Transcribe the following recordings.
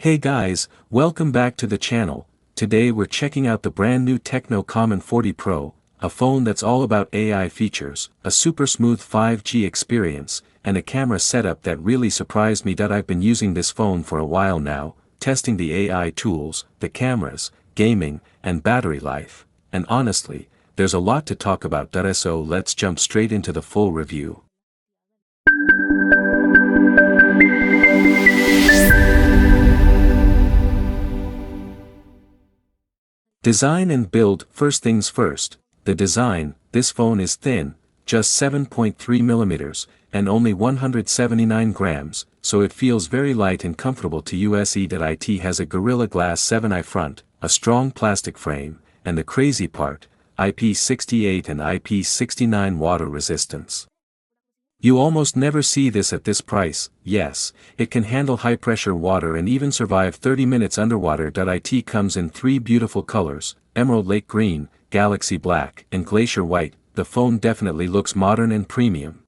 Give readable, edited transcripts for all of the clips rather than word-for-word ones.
Hey guys, welcome back to the channel. Today we're checking out the brand new Tecno Camon 40 Pro, a phone that's all about AI features, a super smooth 5G experience, and a camera setup that really surprised me. I've been using this phone for a while now, testing the AI tools, the cameras, gaming, and battery life, and honestly, there's a lot to talk about. So let's jump straight into the full review. Design and build. First things first, the design. This phone is thin, just 7.3 millimeters, and only 179 grams, so it feels very light and comfortable to use. It has a Gorilla Glass 7i front, a strong plastic frame, and the crazy part, IP68 and IP69 water resistance. You almost never see this at this price. Yes, it can handle high-pressure water and even survive 30 minutes underwater. It comes in three beautiful colors, Emerald Lake Green, Galaxy Black, and Glacier White. The phone definitely looks modern and premium.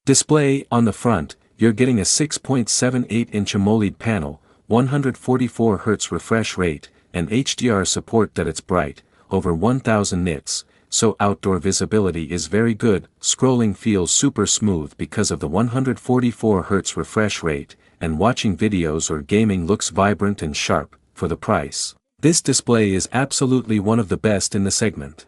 Display. On the front, you're getting a 6.78-inch AMOLED panel, 144 Hz refresh rate, and HDR support. It's bright, over 1000 nits. So outdoor visibility is very good. Scrolling feels super smooth because of the 144 Hz refresh rate, and watching videos or gaming looks vibrant and sharp. For the price, this display is absolutely one of the best in the segment.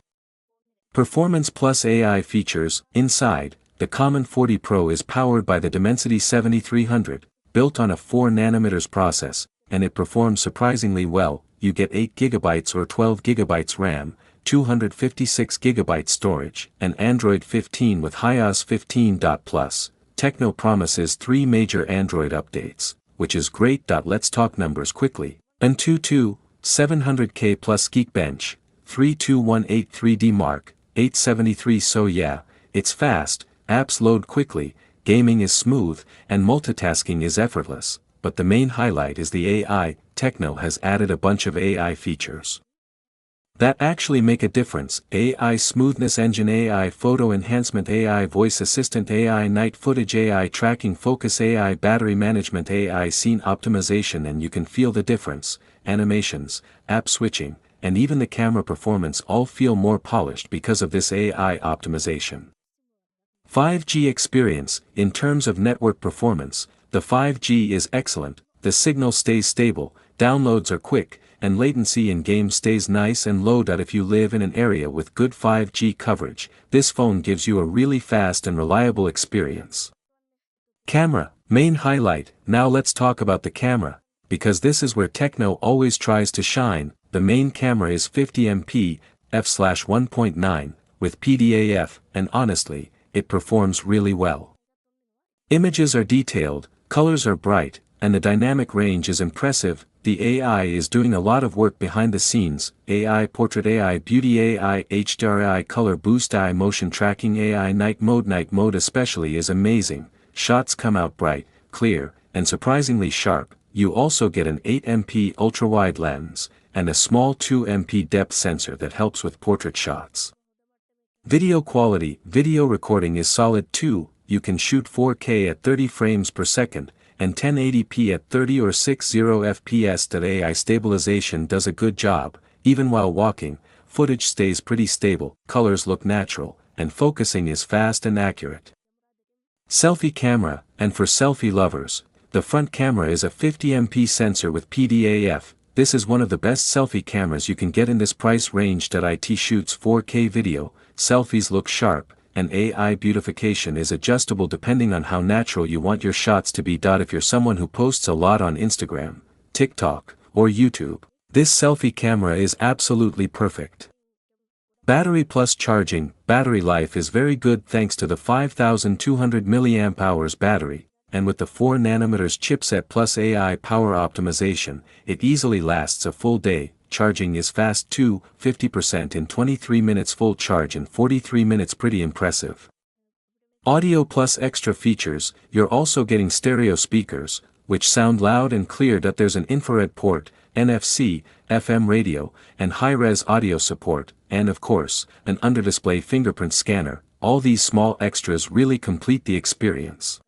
Performance plus AI features. Inside, the Camon 40 Pro is powered by the Dimensity 7300, built on a 4nm process, and it performs surprisingly well. You get 8GB or 12GB RAM, 256GB storage, and Android 15 with iOS 15. Tecno promises 3 major Android updates, which is great. Let's talk numbers quickly. Antutu, 700K plus Geekbench, 32183D Mark, 873. So yeah, it's fast, apps load quickly, gaming is smooth, and multitasking is effortless. But the main highlight is the AI. Tecno has added a bunch of AI features that actually make a difference. AI Smoothness Engine, AI Photo Enhancement, AI Voice Assistant, AI Night Footage, AI Tracking Focus, AI Battery Management, AI Scene Optimization, and you can feel the difference. Animations, app switching, and even the camera performance all feel more polished because of this AI optimization. 5G experience. In terms of network performance, the 5G is excellent, the signal stays stable, downloads are quick, and latency in games stays nice and low. If you live in an area with good 5G coverage, this phone gives you a really fast and reliable experience. Camera, main highlight. Now let's talk about the camera, because this is where Tecno always tries to shine. The main camera is 50MP, f/1.9, with PDAF, and honestly, it performs really well. Images are detailed, colors are bright, and the dynamic range is impressive. The AI is doing a lot of work behind the scenes. AI Portrait, AI Beauty, AI HDR, AI Color Boost, AI Motion Tracking, AI Night Mode. Night Mode especially is amazing. Shots come out bright, clear, and surprisingly sharp. You also get an 8MP ultra-wide lens, and a small 2MP depth sensor that helps with portrait shots. Video quality. Video recording is solid too. You can shoot 4K at 30 frames per second, and 1080p at 30 or 60 fps. AI stabilization does a good job. Even while walking, footage stays pretty stable, colors look natural, and focusing is fast and accurate. Selfie camera. And for selfie lovers, the front camera is a 50MP sensor with PDAF. This is one of the best selfie cameras you can get in this price range. It shoots 4K video, selfies look sharp, and AI beautification is adjustable depending on how natural you want your shots to be. If you're someone who posts a lot on Instagram, TikTok, or YouTube, this selfie camera is absolutely perfect. Battery plus charging. Battery life is very good thanks to the 5200 mAh battery, and with the 4nm chipset plus AI power optimization, it easily lasts a full day. Charging is fast too, 50% in 23 minutes, full charge in 43 minutes. Pretty impressive. Audio plus extra features. You're also getting stereo speakers, which sound loud and clear. There's an infrared port, NFC, FM radio, and high-res audio support, and of course, an under-display fingerprint scanner. All these small extras really complete the experience.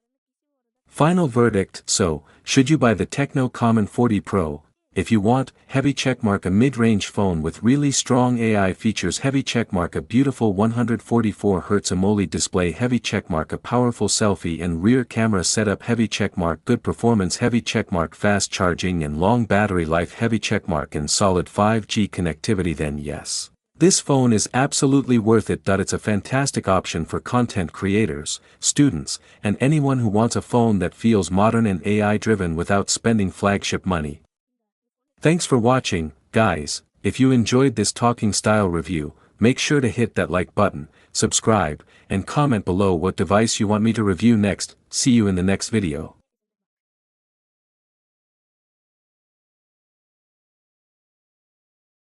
Final verdict. So, Should you buy the Tecno Camon 40 Pro? If you want, heavy checkmark a mid-range phone with really strong AI features, heavy checkmark a beautiful 144Hz AMOLED display, heavy checkmark a powerful selfie and rear camera setup, heavy checkmark good performance, heavy checkmark fast charging and long battery life, heavy checkmark and solid 5G connectivity, then yes. This phone is absolutely worth it. It's a fantastic option for content creators, students, and anyone who wants a phone that feels modern and AI driven without spending flagship money. Thanks for watching, guys. If you enjoyed this talking style review, make sure to hit that like button, subscribe, and comment below what device you want me to review next. See you in the next video.